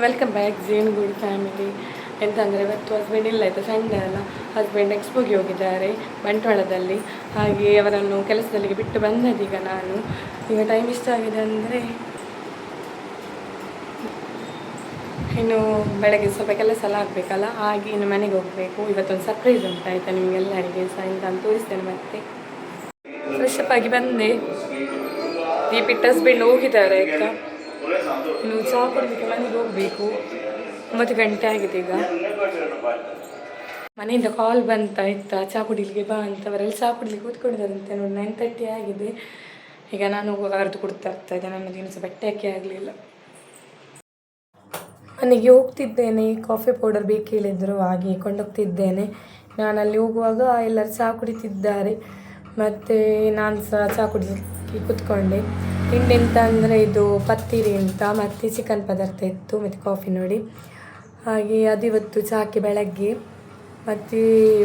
Welcome back ಜೇನುಗೂಡು family. ಎಂತಂದರೆ ಇವತ್ತು husband ಇಲ್ಲ ಆಯಿತಾ, ಸಂಡೇ ಅಲ್ಲ. ಹಸ್ಬೆಂಡ್ ಎಕ್ಸ್ಪೋಗೆ ಹೋಗಿದ್ದಾರೆ ಬಂಟ್ವಾಳದಲ್ಲಿ. ಹಾಗೆ ಅವರನ್ನು ಕೆಲಸದಲ್ಲಿಗೆ ಬಿಟ್ಟು ಬಂದದೀಗ ನಾನು. ಈಗ ಟೈಮ್ ಎಷ್ಟಾಗಿದೆ ಅಂದರೆ ಇನ್ನು ಬೆಳಗ್ಗೆ ಸ್ವಲ್ಪ ಕೆಲಸ ಎಲ್ಲ ಆಗಬೇಕಲ್ಲ, ಹಾಗೆ ಇನ್ನು ಮನೆಗೆ ಹೋಗಬೇಕು. ಇವತ್ತೊಂದು ಸರ್ಪ್ರೈಸ್ ಉಂಟಾಯ್ತಾ ನಿಮಗೆಲ್ಲರಿಗೆ ಸಹ ಅಂತ ತೋರಿಸ್ತೇನೆ. ಮತ್ತೆ ಫ್ರೆಶ್ ಅಪ್ ಆಗಿ ಬಂದೆ. ದೀಪಿಟ್ಟು ಹಸ್ಬೆಂಡ್ ಹೋಗಿದ್ದಾರೆ ಆಯಿತಾ. ಇನ್ನು ಚಹಾ ಕುಡಿಲಿಕ್ಕೆ ಮನೆಗೆ ಹೋಗಬೇಕು. 9 ಗಂಟೆ ಆಗಿದೆ ಈಗ. ಮನೆಯಿಂದ ಕಾಲ್ ಬಂತಾಯ್ತಾ, ಚಹಾ ಕುಡಿಲಿಕ್ಕೆ ಬಾ ಅಂತ. ಅವರೆಲ್ಲ ಚಹಾ ಕುಡಿಲಿಕ್ಕೆ ಕೂತ್ಕೊಂಡಿದ್ದಾರಂತೆ. ನೋಡಿ 9:30 ಆಗಿದೆ. ಈಗ ನಾನು ಕರೆದು ಕೊಡ್ತಾ ಇರ್ತೇನೆ. ನನ್ನ ದಿನಸ ಬಟ್ಟೆ ಹಾಕಿ ಆಗಲಿಲ್ಲ. ಮನೆಗೆ ಹೋಗ್ತಿದ್ದೇನೆ. ಕಾಫಿ ಪೌಡರ್ ಬೇಕು ಹೇಳಿದ್ರು, ಹಾಗೆ ಕೊಂಡೋಗ್ತಿದ್ದೇನೆ. ನಾನು ಅಲ್ಲಿ ಹೋಗುವಾಗ ಎಲ್ಲರೂ ಚಹಾ ಕುಡಿತಿದ್ದಾರೆ. ಮತ್ತು ನಾನು ಸಹ ಚಹಾ ಕುಡಿಲಿಕ್ಕೆ ಕೂತ್ಕೊಂಡೆ. ತಿಂಡಿ ಎಂತ ಅಂದರೆ ಇದು ಪತ್ತಿರಿ ಅಂತ, ಮತ್ತು ಚಿಕನ್ ಪದಾರ್ಥ ಇತ್ತು, ಮತ್ತು ಕಾಫಿ ನೋಡಿ. ಹಾಗೆ ಅದು ಇವತ್ತು ಚಹಾಕ್ಕೆ ಬೆಳಗ್ಗೆ. ಮತ್ತು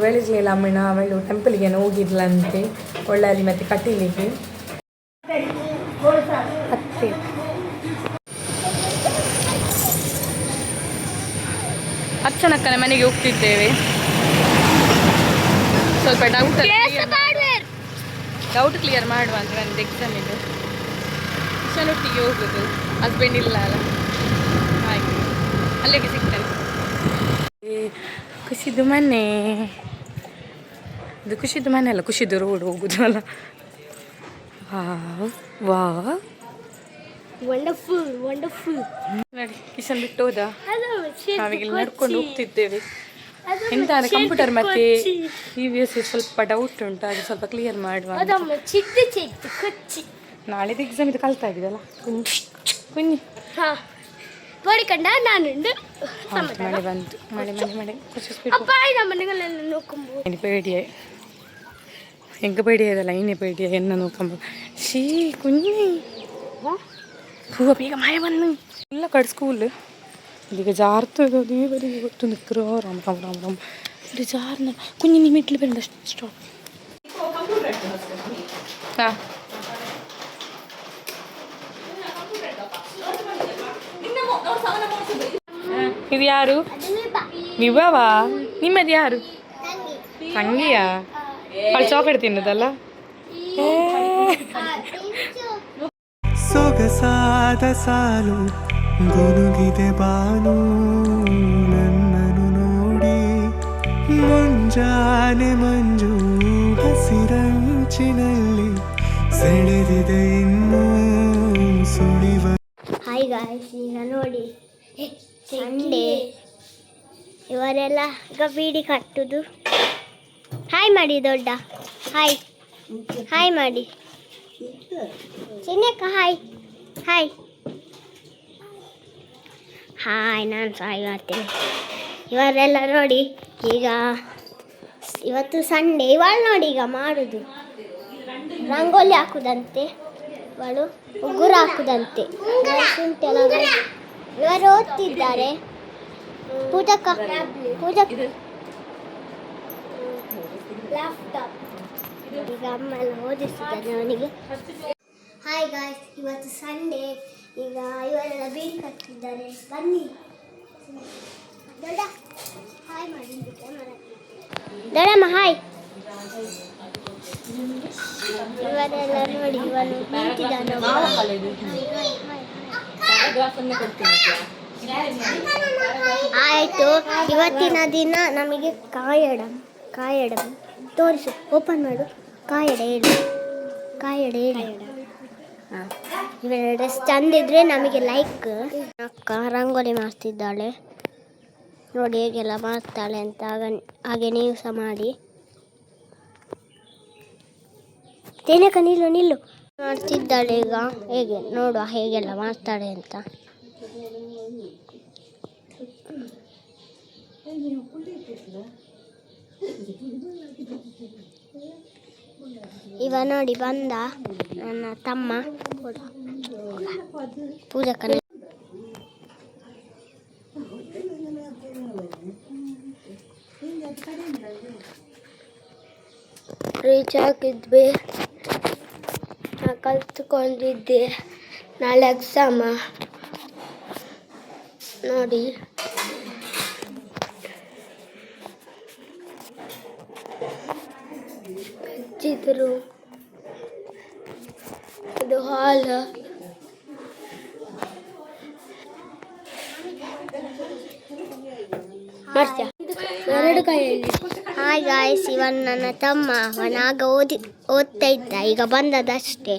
ಹೇಳಿರಲಿಲ್ಲ ಅಮ್ಮಣ್ಣ, ಅವಳು ಟೆಂಪಲ್ಗೆ ಹೋಗಿದ್ಲಂತೆ, ಒಳ್ಳಲ್ಲಿ ಮತ್ತು ಕಟೀಲಿಗೆ. ಅತ್ತೆ ಅಚ್ಚನಕ್ಕನ ಮನೆಗೆ ಹೋಗ್ತಿದ್ದೇವೆ. ಸ್ವಲ್ಪ ಡೌಟ್ ಕ್ಲಿಯರ್ ಮಾಡುವ ಅಂತ ಒಂದು ಎಕ್ಸಾಮ್ ಇದೆ. ಒಟ್ಟಿಗೆ ಹೋಗೋದು, ಹಸ್ಬೆಂಡ್ ಇಲ್ಲ ಅಲ್ಲ, ಹಾಗೆ ಅಲ್ಲಿಗೆ ಸಿಗ್ತಾನೆ. ಖುಷಿದು ಮನೆ ಇದು, ಖುಷಿದು ಮನೆ ಅಲ್ಲ, ಖುಷಿದು ರೋಡ್ ಹೋಗುದು ಅಲ್ಲ. ವಾ ವಂಡರ್ಫುಲ್ ವಂಡರ್ಫುಲ್. ನೋಡಿ ಕಿಶನ್ ಬಿಟ್ಟು ಹೋದ. ನಾವೀಗ ನಡ್ಕೊಂಡು ಹೋಗ್ತಿದ್ದೇವೆ. ಎಂತ ಅಂದರೆ ಕಂಪ್ಯೂಟರ್ ಮತ್ತೆ EVS ಸ್ವಲ್ಪ ಡೌಟ್ ಉಂಟು, ಹಾಗೆ ಸ್ವಲ್ಪ ಕ್ಲಿಯರ್ ಮಾಡುವ. ನಾಳೆದು ಎಕ್ಸಾಮ್ ಇದು ಕಲ್ತಾ ಆಗಿದೆಯಲ್ಲ ಕುഞ്ഞി. ಮಳೆ ಕಂಡ ನಾನುಂಡು ಮಳೆ ಬಂತು. ಮಳೆ പേടിയായി. എനിക്ക് പേടിയായതല്ല, അതിനെ പേടിയായി എന്നെ നോക്കുമ്പോൾ. ഷീ കുഞ്ഞി ಈಗ ಮಳೆ ಬಂದು ಇಲ್ಲ ಕಡೆ ಸ್ಕೂಲ್ ಈಗ ಜಾರ್ತದ ದೇವರಿಗೆ ಗೊತ್ತು. ನಿಕ್ಕರೋ ರಾಮ್ ರಾಮ್ ರಾಮ್ ರಾಮ್ ಇದು ಜಾರ್ನ ಕುഞ്ഞി ನೀ ಮಿಟ್ಲು ಬಂದ ಸ್ಟಾಪ್. ಹಾಂ ಇದು ಯಾರು? ವಿಭವಾ? ನಿಮ್ಮದು ಯಾರು? ತಂಗಿಯಾ? ಅವಳು ಚಾಕ್ಲೇಟ್ ತಿನ್ನೋದಲ್ಲ. ಸೊಗಸಾದ ಸಾಲು ಗುನುಗಿದೆ ಬಾನು ನನ್ನನು ನೋಡಿ, ಮುಂಜಾನೆ ಮಂಜು ಹಸಿರಂಚಿನಲ್ಲಿ ಸೆಳೆದಿದೆ ಇನ್ನೂ ಸುಳಿವ. ಹಾಯ್ ಗಾಯ್ಸ್, ಈಗ ನೋಡಿ ಸಂಡೇ ಇವರೆಲ್ಲ ಈಗ ಬೀಡಿ ಕಟ್ಟುದು. ಹಾಯ್ ಮಾಡಿ ದೊಡ್ಡ, ಹಾಯ್ ಹಾಯ್ ಮಾಡಿ ಚಿನ್ನಕ್ಕ, ಹಾಯ್ ಹಾಯ್ ಹಾಯ್. ನಾನು ಸಹ ಮಾಡ್ತೇನೆ. ಇವರೆಲ್ಲ ನೋಡಿ ಈಗ ಇವತ್ತು ಸಂಡೇ. ಇವಳು ನೋಡಿ ಈಗ ಮಾಡುದು ರಂಗೋಲಿ ಹಾಕುದಂತೆ, ಇವಳು ಉಗುರು ಹಾಕುದಂತೆ. ಇವರು ಓದ್ತಿದ್ದಾರೆ. ಪೂಜಕ್ಕ ಈಗ ಅಮ್ಮ ಎಲ್ಲ ಓದಿಸ್ತಿದ್ದಾರೆ ಅವನಿಗೆ. ಹಾಯ್ ಗಾಯ್ಸ್, ಇವತ್ತು ಸಂಡೇ. ಈಗ ಇವರೆಲ್ಲ ಬೀಡಿ ಕಟ್ಟಿದ್ದಾರೆ. ಬನ್ನಿ ದೊಡ್ಡ, ಹಾಯ್ ಮಾಡಿ ದೊಡ್ಡಮ್ಮ, ಹಾಯ್. ಇವರೆಲ್ಲ ನೋಡಿ, ಇವನು ನಿಂತಿದ್ದಾನೆ. ಆಯಿತು, ಇವತ್ತಿನ ದಿನ ನಮಗೆ ಕಾಯಡ ತೋರಿಸು, ಓಪನ್ ಮಾಡು. ಕಾಯಡೆ ಹೇಳು. ಇವೆರಡು ಡ್ರೆಸ್ ಚಂದಿದ್ರೆ ನಮಗೆ ಲೈಕ್. ಅಕ್ಕ ರಂಗೋಲಿ ಮಾಡ್ತಿದ್ದಾಳೆ ನೋಡಿ, ಹೇಗೆಲ್ಲ ಮಾಡ್ತಾಳೆ ಅಂತ. ಹಾಗೆ ನೀವು ಸಹ ಮಾಡಿ. ತೇನಕ ನಿಲ್ಲು ಮಾಡ್ತಿದ್ದಾಳೆ ಈಗ. ಹೇಗೆ ನೋಡುವ ಹೇಗೆಲ್ಲ ಮಾಡ್ತಾಳೆ ಅಂತ. ಇವ ನೋಡಿ ಬಂದ ನನ್ನ ತಮ್ಮ ಪೂಜಕನ. ರೀಚ್ ಆಗಿದ್ವಿ, ಕಲ್ತ್ಕೊಂಡಿದ್ದೆ. ನಾಳೆ ಎಕ್ಸಾಮ. ನೋಡಿ ಚಿದ್ರು ಇದು ಹಾಲ್. ಎರಡು ಕೈಯಲ್ಲಿ. ಹಾಯ್ ಗಾಯ್ಸ್, ಇವನ್ ನನ್ನ ತಮ್ಮ. ಅವನಾಗ ಓದ್ತಾ ಇದ್ದ, ಈಗ ಬಂದದಷ್ಟೇ.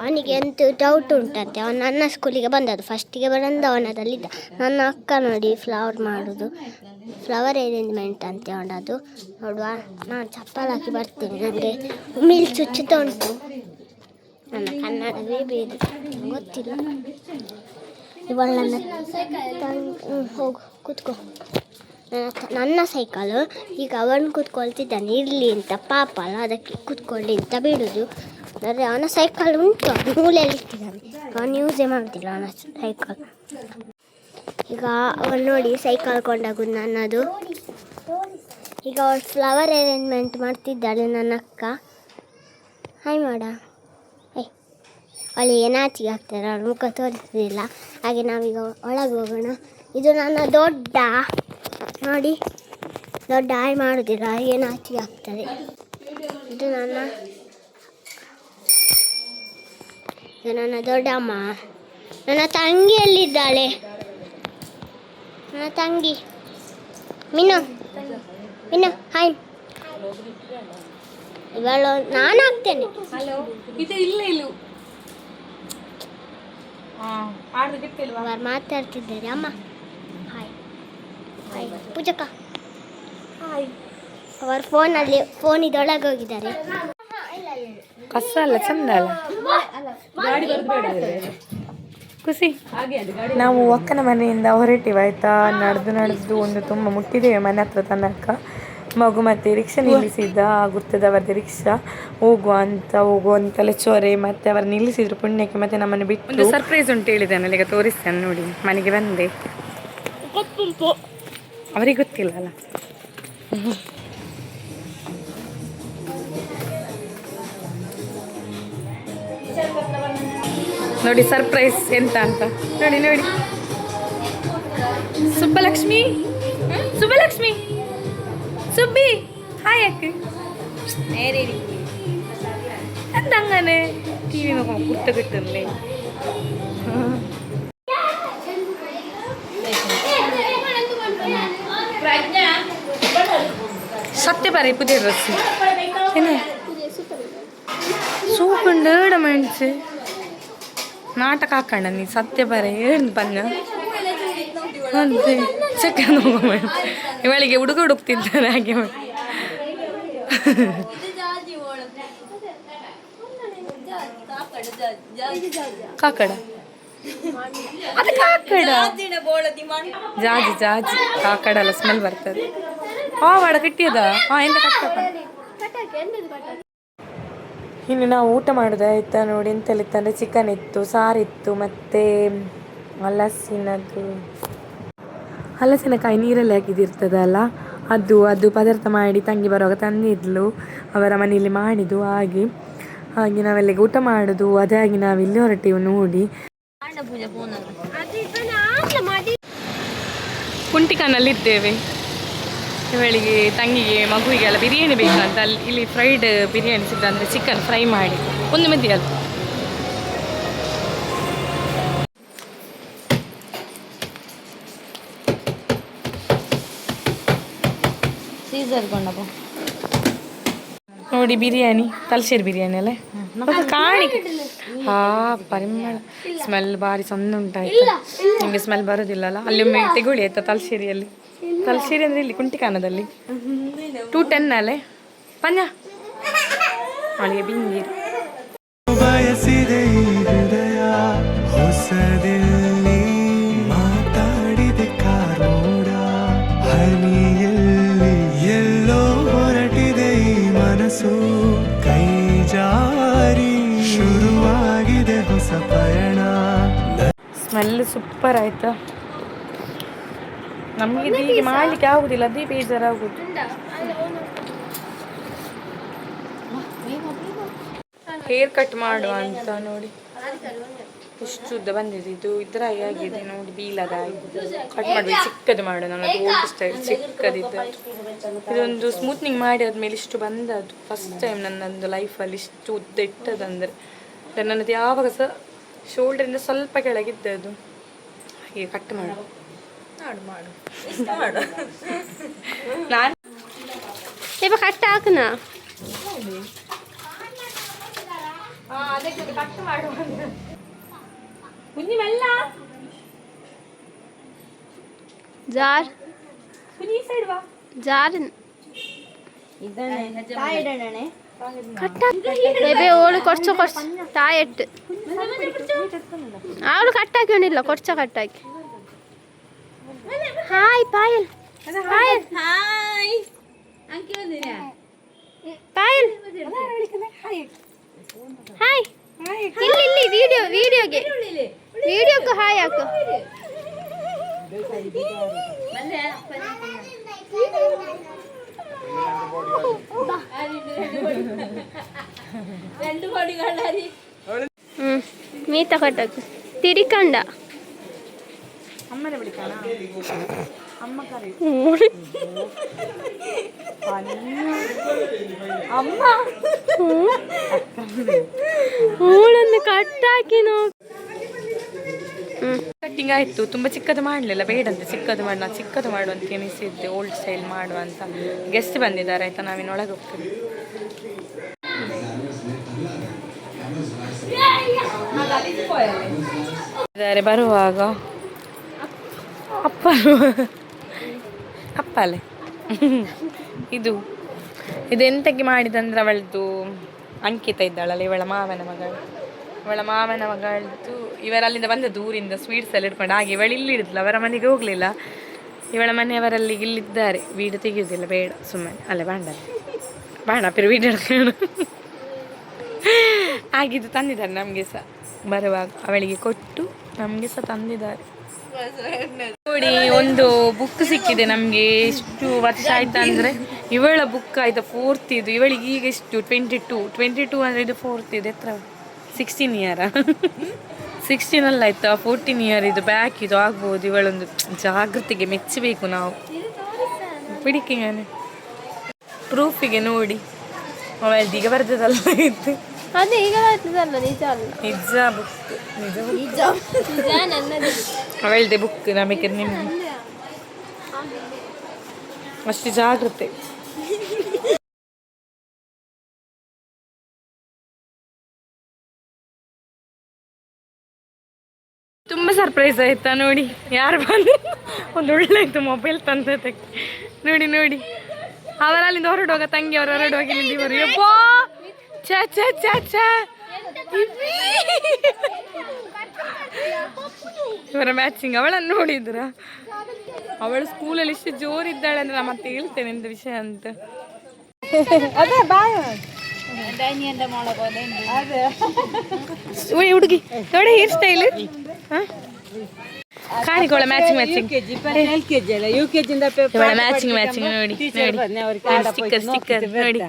ಅವನಿಗೆ ಎಂತೂ ಡೌಟ್ ಉಂಟಂತೆ. ಅವನು ನನ್ನ ಸ್ಕೂಲಿಗೆ ಬಂದದ್ದು, ಫಸ್ಟಿಗೆ ಅವನದಲ್ಲಿದ್ದ. ನನ್ನ ಅಕ್ಕ ನೋಡಿ ಫ್ಲವರ್ ಮಾಡೋದು, ಫ್ಲವರ್ ಅರೇಂಜ್ಮೆಂಟ್ ಅಂತೆ ಅವನದು. ನೋಡುವ, ನಾನು ಚಪ್ಪಲ್ ಹಾಕಿ ಬರ್ತೀನಿ, ನನಗೆ ಉಮಿಳ್ ಚುಚ್ಚುತ್ತಾ ಉಂಟು. ನನ್ನ ಕನ್ನಡವೇ ಬೇರೆ, ಗೊತ್ತಿಲ್ಲ. ಇವಳು ಹೋಗು ಕೂತ್ಕೋ. ನನ್ನ ಸೈಕಲು ಈಗ ಅವನು ಕೂತ್ಕೊಳ್ತಿದ್ದಾನೆ, ಇರಲಿ ಅಂತ ಪಾಪ ಅಲ್ಲ, ಅದಕ್ಕೆ ಕೂತ್ಕೊಳ್ಳಿ ಅಂತ ಬಿಡೋದು. ಆದರೆ ಅವನ ಸೈಕಲ್ ಉಂಟು, ಮೂಲೆಯಲ್ಲಿ ಇಟ್ಟಿದ್ದಾನೆ, ಅವನು ಯೂಸೇ ಮಾಡ್ತಿಲ್ಲ ಅವನ ಸೈಕಲ್. ಈಗ ಅವನು ನೋಡಿ ಸೈಕಲ್ ಕೊಂಡಾಗ ನನ್ನದು. ಈಗ ಅವಳು ಫ್ಲವರ್ ಅರೇಂಜ್ಮೆಂಟ್ ಮಾಡ್ತಿದ್ದಾಳೆ ನನ್ನ ಅಕ್ಕ. ಹಾಯ್ ಮಾಡ. ಅವಳಿಗೆ ನಾಚಿಗೆ ಆಗ್ತಾರೆ, ಅವಳು ಮುಖ ತೋರಿಸೋದಿಲ್ಲ. ಹಾಗೆ ನಾವೀಗ ಒಳಗೆ ಹೋಗೋಣ. ಇದು ನನ್ನ ದೊಡ್ಡ ನೋಡಿ, ದೊಡ್ಡ ಹಾಯ್ ಮಾಡೋದಿಲ್ಲ, ಹಾಗೆ ನಾಚಿಗೆ ಆಗ್ತದೆ. ಇದು ನನ್ನ ದೊಡ್ಡಮ್ಮ. ನನ್ನ ತಂಗಿಯಲ್ಲಿದ್ದಾಳೆ, ನನ್ನ ತಂಗಿ ಮಿನ್ನು. ಹಾಯ್. ಇವಳು ನಾನು ಆಗ್ತೇನೆ. ಅವರು ಮಾತಾಡ್ತಿದ್ದಾರೆ. ಅಮ್ಮ ಹಾಯ್. ಹಾಯ್ ಪೂಜಕ್ಕ. ಹಾಯ್. ಅವರು ಫೋನ್ ಇದೊಳಗೆ ಹೋಗಿದ್ದಾರೆ. ಕಸ ಅಲ್ಲ, ಚಂದ ಅಲ್ಲ, ಖುಷಿ. ನಾವು ಅಕ್ಕನ ಮನೆಯಿಂದ ಹೊರಟಿವಾಯ್ತಾ, ನಡೆದು ಒಂದು ತುಂಬ ಮುಟ್ಟಿದ್ದೇವೆ ಮನೆ ಹತ್ರ ತನಕ. ಮಗು ಮತ್ತೆ ರಿಕ್ಷಾ ನಿಲ್ಲಿಸಿದ್ದ, ಗುರ್ತದವರದ್ದು ರಿಕ್ಷಾ. ಹೋಗುವ ಅಂತ ಚೋರೆ ಮತ್ತೆ ಅವರು ನಿಲ್ಲಿಸಿದ್ರು ಪುಣ್ಯಕ್ಕೆ. ಮತ್ತೆ ನಮ್ಮನ್ನು ಬಿಟ್ಟು ಒಂದು ಸರ್ಪ್ರೈಸ್ ಉಂಟು ಹೇಳಿದ್ದಾನೆ, ಈಗ ತೋರಿಸ್ತೇನೆ ನೋಡಿ. ಮನೆಗೆ ಬಂದೆ, ಅವರಿಗೆ ಗೊತ್ತಿಲ್ಲ ಅಲ್ಲ. ನೋಡಿ ಸರ್ಪ್ರೈಸ್ ಎಂತ ಅಂತ ನೋಡಿ. ಸುಬ್ಬಲಕ್ಷ್ಮಿ ಸುಬ್ಬಿ ಹಾಯ್ ಅಕ್ಕ. ಎಂತಂಗನೆ ಟಿವಿ ನೋಡ್ಕೊಂಡು ಕುರ್ತಗಿಟ್ಟಲ್ಲಿ ಸತ್ಯ ಬಾರಿ ಪುದಿಯ ಡ್ರೆಸ್ ಸೂಪುಂಡು ಏಡ ಮನ್ಸು ನಾಟಕ ಹಾಕಂಡ ನೀ ಸತ್ಯ ಬಾರಿ ಏನು ಬನ್ನ ಅಂತೆ ಚಿಕನ್ ಇವಳಿಗೆ ಹುಡುಗ ಹುಡುಕ್ತಿದ್ದಾನೆ ಹಾಗೆ ಕಾಕಡ ಅದು ಕಾಕಡ ಜಾಜಿ ಕಾಕಡ ಅಲ್ಲ, ಸ್ಮೆಲ್ ಬರ್ತದೆ. ವಾಡ ಕಟ್ಟಿಯದ ಎಂತ ಕಟ್ಟ. ಇನ್ನು ನಾವು ಊಟ ಮಾಡೋದು ಆಯ್ತಾ ನೋಡಿ. ಎಂತೆಲ್ಲ ಇತ್ತಂದರೆ ಚಿಕನ್ ಇತ್ತು, ಸಾರಿತ್ತು, ಮತ್ತು ಹಲಸಿನಕಾಯಿ ನೀರಲ್ಲಿ ಹಾಕಿದಿರ್ತದಲ್ಲ, ಅದು ಪದಾರ್ಥ ಮಾಡಿ ತಂಗಿ ಬರುವಾಗ ತಂದಿದ್ಲು, ಅವರ ಮನೆಯಲ್ಲಿ ಮಾಡಿದ್ದು. ಹಾಗೆ ನಾವೆಲ್ಲಿಗೆ ಊಟ ಮಾಡೋದು, ಅದಾಗಿ ನಾವಿಲ್ಲಿ ಹೊರಟೇವು ನೋಡಿ. ಕುಂಟಿಕಾನಲ್ಲಿದ್ದೇವೆ. ಇವಳಿಗೆ ತಂಗಿಗೆ ಮಗುವಿಗೆ ಎಲ್ಲ ಬಿರಿಯಾನಿ ಬೇಕಂತ ಇಲ್ಲಿ ಫ್ರೈಡ್ ಬಿರಿಯಾನಿ ಸಿಗ್ತದೆ, ಅಂದರೆ ಚಿಕನ್ ಫ್ರೈ ಮಾಡಿ ಒಂದು ಮೆದಿ ಅದು. ನೋಡಿ ಬಿರಿಯಾನಿ, ತಲಶೇರಿ ಬಿರಿಯಾನಿ ಅಲ್ಲ ಕಾಣಿ. ಪರಿಮಳ ಸ್ಮೆಲ್ ಭಾರಿ ಚಂದ ಉಂಟಾಯ್ತು. ನಿಮಗೆ ಸ್ಮೆಲ್ ಬರೋದಿಲ್ಲ ಅಲ್ಲ? ಅಲ್ಲಿ ಒಮ್ಮೆ ತೆಗೊಳ್ಳಿ ಆಯ್ತಾ ತಲಶೇರಿಯಲ್ಲಿ. ತಲಶೇರಿ ಅಂದರೆ ಇಲ್ಲಿ ಕುಂಟಿಕಾನದಲ್ಲಿ 210 ಅಲ್ಲೇ ಪಂಜ ಅವಳಿಗೆ ಬಿಂಗೀರು. ಬಯಸಿದೆ ಹೃದಯ ಹೊಸದಲ್ಲಿ ಮಾತಾಡಿದೆ ಕಾರೋಡ ಹನಿಯಲ್ಲಿ ಎಲ್ಲೋ ಹೊರಟಿದೆ ಈ ಮನಸ್ಸು ಕೈ ಜಾರಿ ಶುರುವಾಗಿದೆ ಹೊಸ ಪಯಣ. ಸ್ಮೆಲ್ ಸೂಪರ್ ಆಯ್ತಾ? ನಮಗೆ ಹೀಗೆ ಮಾಡ್ಲಿಕ್ಕೆ ಆಗುದಿಲ್ಲ, ಅದೇ ಬೇಜಾರಾಗುದು. ಹೇರ್ ಕಟ್ ಮಾಡುವ ಅಂತ ನೋಡಿ. ಇಷ್ಟು ಉದ್ದ ಬಂದಿದೆ. ಇದು ಇದರ ಆಗಿದೆ ನೋಡಿ, ಬೀಲದ ಆಗಿದೆ. ಕಟ್ ಮಾಡಬೇಕು, ಚಿಕ್ಕದು ಮಾಡು. ನನ್ನದು ಓಲ್ಡ್ ಸ್ಟೈಲ್ ಚಿಕ್ಕದಿದ್ದು. ಇದೊಂದು ಸ್ಮೂತ್ನಿಂಗ್ ಮಾಡಿ ಆದ್ಮೇಲೆ ಇಷ್ಟು ಬಂದದ್ದು ಫಸ್ಟ್ ಟೈಮ್ ನನ್ನೊಂದು ಲೈಫಲ್ಲಿ ಇಷ್ಟು ಉದ್ದ ಇಟ್ಟದಂದರೆ. ನನ್ನದು ಯಾವಾಗ ಸಹ ಶೋಲ್ಡರಿಂದ ಸ್ವಲ್ಪ ಕೆಳಗಿದ್ದದು. ಹಾಗೆ ಕಟ್ ಮಾಡು ನಾನು ಇವಾಗ ಕಟ್ ಹಾಕನ ಅದಕ್ಕೆ ಕಟ್ ಮಾಡು ಕುഞ്ഞി ಮೆಲ್ಲ ಜಾರ್ ಕುഞ്ഞി ಸೈಡ್ ಬಾ ಜಾರ್ തായിടണേ ബേബി ഓള് കുറച്ച് തായിട്ട് അവള് കട്ടാക്കിണ്ടില്ല കുറച്ച കട്ടാക്കി. ഹായ് പായൽ പായൽ പായൽ ഹായ് ಇಲ್ಲಿ ವಿಡಿಯೋಗೆ ಹಾಯ್ ಹಾಕು. ಮೀತ ಕಟ್ಟಕ್ಕೆ ತಿರಿಕಂಡ ಅಮ್ಮನೇ ಬಿಡಿಕಾಣ ಅಮ್ಮ ಕರಿ ಅಮ್ಮ ಹೂಳನ್ನು ಕಟ್ಟಾಕಿ ಕಟ್ಟಿಂಗ್ ಆಯ್ತು. ತುಂಬ ಚಿಕ್ಕದು ಮಾಡಲಿಲ್ಲ, ಬೇಡಂತೆ ಚಿಕ್ಕದು ಮಾಡಿ. ನಾನು ಚಿಕ್ಕದು ಮಾಡು ಅಂತ ಎನಿಸಿದ್ದೆ, ಓಲ್ಡ್ ಸ್ಟೈಲ್ ಮಾಡುವ ಅಂತ. ಗೆಸ್ಟ್ ಬಂದಿದ್ದಾರೆ ಆಯ್ತಾ, ನಾವಿನ್ನು ಒಳಗೆ ಹೋಗ್ತೀವಿ. ಬರುವಾಗ ಅಪ್ಪಲೆ ಇದೆಂತಕ್ಕೆ ಮಾಡಿದಂದ್ರೆ ಅವಳದು ಅಂಕಿತ ಇದ್ದಾಳಲ್ಲ, ಇವಳ ಮಾವನ ಮಗಳದ್ದು. ಇವರಲ್ಲಿಂದ ಬಂದದ್ದು ಊರಿಂದ ಸ್ವೀಟ್ಸ್ ಎಲ್ಲ ಇಟ್ಕೊಂಡು. ಹಾಗೆ ಇವಳು ಇಲ್ಲಿ ಇಡಿದ್ಲು, ಅವರ ಮನೆಗೆ ಹೋಗಲಿಲ್ಲ. ಇವಳ ಮನೆಯವರಲ್ಲಿ ಇಲ್ಲಿದ್ದಾರೆ. ವೀಡಿಯೋ ತೆಗೆಯೋದಿಲ್ಲ, ಬೇಡ ಸುಮ್ಮನೆ ಅಲ್ಲೇ ಬಾಣ ಪಿರು ವೀಡಿಯೋ ಹಿಡ್ಕೊಂಡು ಆಗಿದ್ದು ತಂದಿದ್ದಾರೆ ನಮಗೆ ಸಹ. ಬರುವಾಗ ಅವಳಿಗೆ ಕೊಟ್ಟು ನಮಗೆ ಸಹ ತಂದಿದ್ದಾರೆ. ನೋಡಿ, ಒಂದು ಬುಕ್ ಸಿಕ್ಕಿದೆ ನಮಗೆ. ಎಷ್ಟು ವರ್ಷ ಆಯ್ತು ಅಂದರೆ ಇವಳ ಬುಕ್ ಆಯ್ತಾ, 4th ಇದು. ಇವಳಿಗೆ ಈಗ ಎಷ್ಟು 22 ಅಂದರೆ ಇದು 4th ಇದು. ಎತ್ತರ 16 ಇಯರಾ 16 ಅಲ್ಲ ಆಯ್ತಾ, 14 ಇಯರ್ ಇದು. ಬ್ಯಾಕ್ ಇದು ಆಗ್ಬೋದು. ಇವಳೊಂದು ಜಾಗೃತಿಗೆ ಮೆಚ್ಚಬೇಕು ನಾವು. ಪಿಡಿಕೆಗಾನೆ ಪ್ರೂಫಿಗೆ ನೋಡಿ ಅವಳದ್ದು ಈಗ ಬರ್ತದಲ್ಲ ಇದು. ಅದೇ ಈಗ ಬರ್ತದಲ್ಲ, ನಿಜ ಅಲ್ಲ, ನಿಜ ಬುಕ್, ನಿಜ ಅವಳದೆ ಬುಕ್. ನಮಗೆ ನಿಮ್ಗೆ ಅಷ್ಟು ಜಾಗೃತೆ. ತುಂಬ ಸರ್ಪ್ರೈಸ್ ಆಯ್ತಾ ನೋಡಿ. ಯಾರು ಬಂದು ಒಂದು ಒಳ್ಳೆದು ಮೊಬೈಲ್ ತಂದದಕ್ಕೆ ನೋಡಿ. ಅವರಲ್ಲಿಂದ ಹೊರಡುವಾಗ ತಂಗಿ ಅವರು ಹೊರಡುವಾಗ ಇಲ್ಲಿಂದ ಇವರು ಯಪ್ಪೋ ಛ ಛ ಛ ಛ ಇವರ ಮ್ಯಾಚಿಂಗ್. ಅವಳನ್ನು ನೋಡಿದ್ರ? ಅವಳು ಸ್ಕೂಲಲ್ಲಿ ಇಷ್ಟು ಜೋರಿದ್ದಾಳೆ ಅಂದ್ರೆ ನಾನು ಮತ್ತೆ ಹೇಳ್ತೇನೆ ಎಂತ ವಿಷಯ ಅಂತ. ಅದೇ ಬಾಯ್ ಹುಡುಗಿ ನೋಡಿ, ಹೇರ್ ಸ್ಟೈಲ್ ಕಾಣಿಕೋಳ ಮ್ಯಾಚಿಂಗ್ ಮ್ಯಾಚಿಂಗ್ ನೋಡಿ. ಸ್ಟಿಕ್ಕರ್ ನೋಡಿ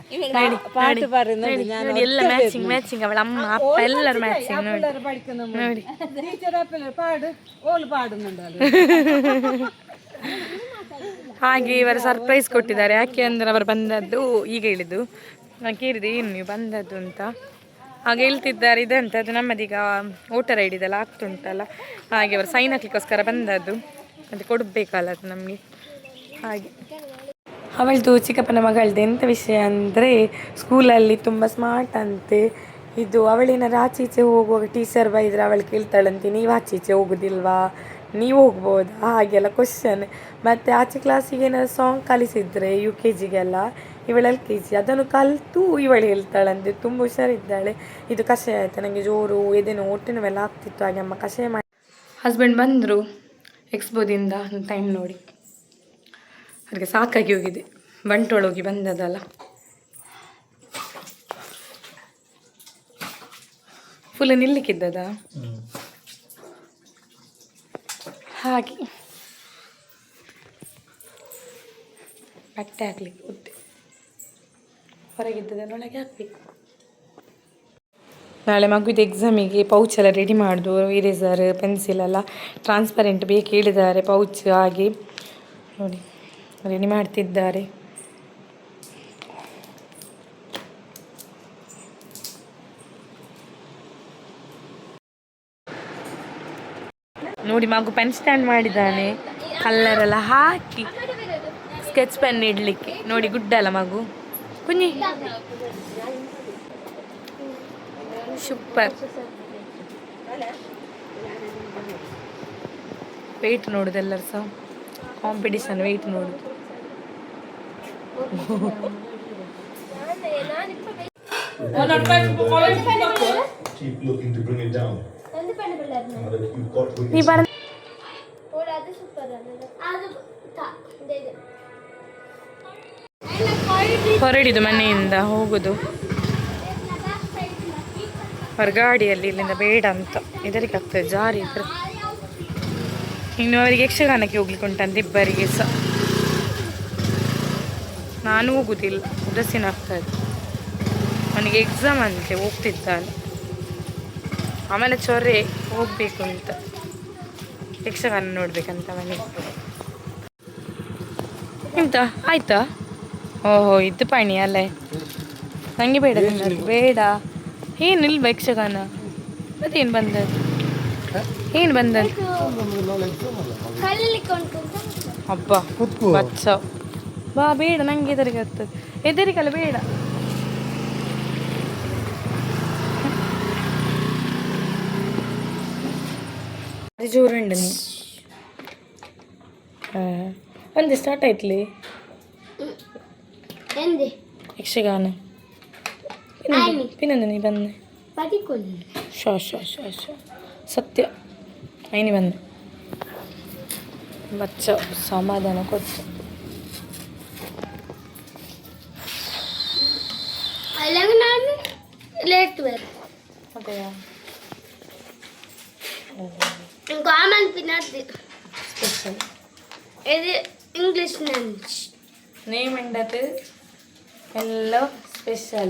ಎಲ್ಲ ಮ್ಯಾಚಿಂಗ್. ಅವಳ ಅಮ್ಮ ಅಪ್ಪ ಎಲ್ಲರೂ ಮ್ಯಾಚಿಂಗ್ ನೋಡಿ. ಹಾಗೆ ಇವರು ಸರ್ಪ್ರೈಸ್ ಕೊಟ್ಟಿದ್ದಾರೆ. ಯಾಕೆ ಅಂದ್ರೆ ಅವರು ಬಂದದ್ದು ಈಗ ಹೇಳಿದ್ದು. ನಾನು ಕೇಳಿದೆ ಏನು ನೀವು ಬಂದದ್ದು ಅಂತ. ಹಾಗೆ ಹೇಳ್ತಿದ್ದಾರೆ ಇದಂತ, ಅದು ನಮ್ಮದೀಗ ವೋಟರ್ ಐ ಡಿದೆಲ್ಲ ಆಗ್ತುಂಟಲ್ಲ, ಹಾಗೆ ಅವರು ಸೈನ್ ಹಾಕ್ಲಿಕ್ಕೋಸ್ಕರ ಬಂದದ್ದು. ಅದು ಕೊಡಬೇಕಲ್ಲ ಅದು ನಮಗೆ. ಹಾಗೆ ಅವಳದು ಚಿಕ್ಕಪ್ಪನ ಮಗಳದ್ದು ಎಂಥ ವಿಷಯ ಅಂದರೆ, ಸ್ಕೂಲಲ್ಲಿ ತುಂಬ ಸ್ಮಾರ್ಟ್ ಅಂತೆ. ಇದು ಅವಳೇನಾರು ಆಚೀಚೆ ಹೋಗುವಾಗ ಟೀಚರ್ ಬೈದರೆ ಅವಳು ಕೇಳ್ತಾಳಂತೆ, ನೀವು ಆಚೀಚೆ ಹೋಗೋದಿಲ್ವಾ, ನೀವು ಹೋಗ್ಬೋದಾ, ಹಾಗೆಲ್ಲ ಕ್ವಶನ್. ಮತ್ತು ಆಚೆ ಕ್ಲಾಸಿಗೆ ಏನಾದ್ರು ಸಾಂಗ್ ಕಲಿಸಿದರೆ UKGಗೆಲ್ಲ, ಇವಳು LKG, ಅದನ್ನು ಕಲಿತು ಇವಳು ಹೇಳ್ತಾಳಂತೆ. ತುಂಬ ಹುಷಾರಿದ್ದಾಳೆ. ಇದು ಕಷಾಯ ಆಯಿತಾ, ನನಗೆ ಜೋರು ಎದೆನೋ ಹೊಟ್ಟೆ ನೋವೆಲ್ಲ ಆಗ್ತಿತ್ತು. ಹಾಗೆ ಅಮ್ಮ ಕಷಾಯ ಮಾಡಿ. ಹಸ್ಬೆಂಡ್ ಬಂದರು ಎಕ್ಸ್ಬೋದಿಂದ. ಟೈಮ್ ನೋಡಿ, ಅದಕ್ಕೆ ಸಾಕಾಗಿ ಹೋಗಿದೆ. ಬಂಟೊಳೋಗಿ ಬಂದದಲ್ಲ, ಫುಲ್ ನಿಲ್ಲಿಕ್ಕಿದ್ದದ. ಹಾಗೆ ಬಟ್ಟೆ ಹಾಕ್ಲಿಕ್ಕೆ ಉದ್ದೆ ಹೊರಗಿದ್ದದನ್ನೊಳಗೆ ಹಾಕಬೇಕು. ನಾಳೆ ಮಗುವಿದ ಎಕ್ಸಾಮಿಗೆ ಪೌಚ್ ಎಲ್ಲ ರೆಡಿ ಮಾಡೋದು, ಇರೇಸರ್ ಪೆನ್ಸಿಲ್ ಎಲ್ಲ ಟ್ರಾನ್ಸ್ಪರೆಂಟ್ ಬೇಕು ಹೇಳಿದ್ದಾರೆ, ಪೌಚ್ ಹಾಗೆ ನೋಡಿ ರೆಡಿ ಮಾಡ್ತಿದ್ದಾರೆ. ನೋಡಿ ಮಗು ಪೆನ್ ಸ್ಟ್ಯಾಂಡ್ ಮಾಡಿದ್ದಾನೆ, ಕಲ್ಲರೆಲ್ಲ ಹಾಕಿ ಸ್ಕೆಚ್ ಪೆನ್ ಇಡಲಿಕ್ಕೆ. ನೋಡಿ ಗುಡ್ಡ ಅಲ್ಲ ಮಗು ಕುഞ്ഞി, ಸೂಪರ್. ವೆಯ್ಟ್ ನೋಡುದು ಎಲ್ಲರೂ ಸಹ ಕಾಂಪಿಟಿಷನ್, ವೆಯ್ಟ್ ನೋಡುದು. Keep looking to bring it down. ನೀ ಬರ ಹೊರಡಿದು ಮನೆಯಿಂದ ಹೋಗುದು ಹೊರಗಾಡಿಯಲ್ಲಿ, ಇಲ್ಲಿಂದ ಬೇಡ ಅಂತ ಇದರಿಗೆ ಆಗ್ತದೆ ಜಾರಿ ಇದ್ರೆ. ಇನ್ನು ಅವರಿಗೆ ಯಕ್ಷಗಾನಕ್ಕೆ ಹೋಗ್ಲಿಕ್ಕೆ ಉಂಟಂತ ಇಬ್ಬರಿಗೆ ಸಹ. ನಾನು ಹೋಗುದಿಲ್ಲ, ಉದಾಸೀನ ಆಗ್ತದೆ. ಅವನಿಗೆ ಎಕ್ಸಾಮ್ ಅಂತೆ, ಹೋಗ್ತಿದ್ದಾನೆ. ಆಮೇಲೆ ಚೊರೆ ಹೋಗ್ಬೇಕು ಅಂತ, ಯಕ್ಷಗಾನ ನೋಡ್ಬೇಕಂತ ಮನೆಗೆ. ಎಂತ ಆಯ್ತಾ? ಓಹೋ ಇದು ಪಾಣಿ ಅಲ್ಲೇ, ನನಗೆ ಬೇಡ ಬೇಡ. ಏನಿಲ್ವ ಯಕ್ಷಗಾನ? ಮತ್ತೇನು ಬಂದದ್ದು? ಏನು ಬಂದದ್ದು? ಹಬ್ಬ ಬಚ್ಚ ಬಾ, ಬೇಡ ನಂಗೆ ಎದರಿಗೆ ಆಗ್ತದೆ. ಎದರಿಕಲ್ಲ ಬೇಡ. ಜೋರುಂಡು ನೀ ಒಂದು ಸ್ಟಾರ್ಟ್ ಆಯ್ತಲಿ ಯಕ್ಷಗಾನ. ಪಿನ್ನೊಂದು ನೀ ಬಂದೆ ಶೋ ಶೋ ಶೋ ಶೋ ಸತ್ಯ ಐನಿ ಬಂದೆ ಬಚ್ಚ ಸಮಾಧಾನ ಕೊಟ್ಟು. ಅതെയാ സ്പെഷ്യൽ ഇത് ഇംഗ്ലീഷ് നെയ്മ് ഉണ്ടത് എല്ലാം സ്പെഷ്യൽ.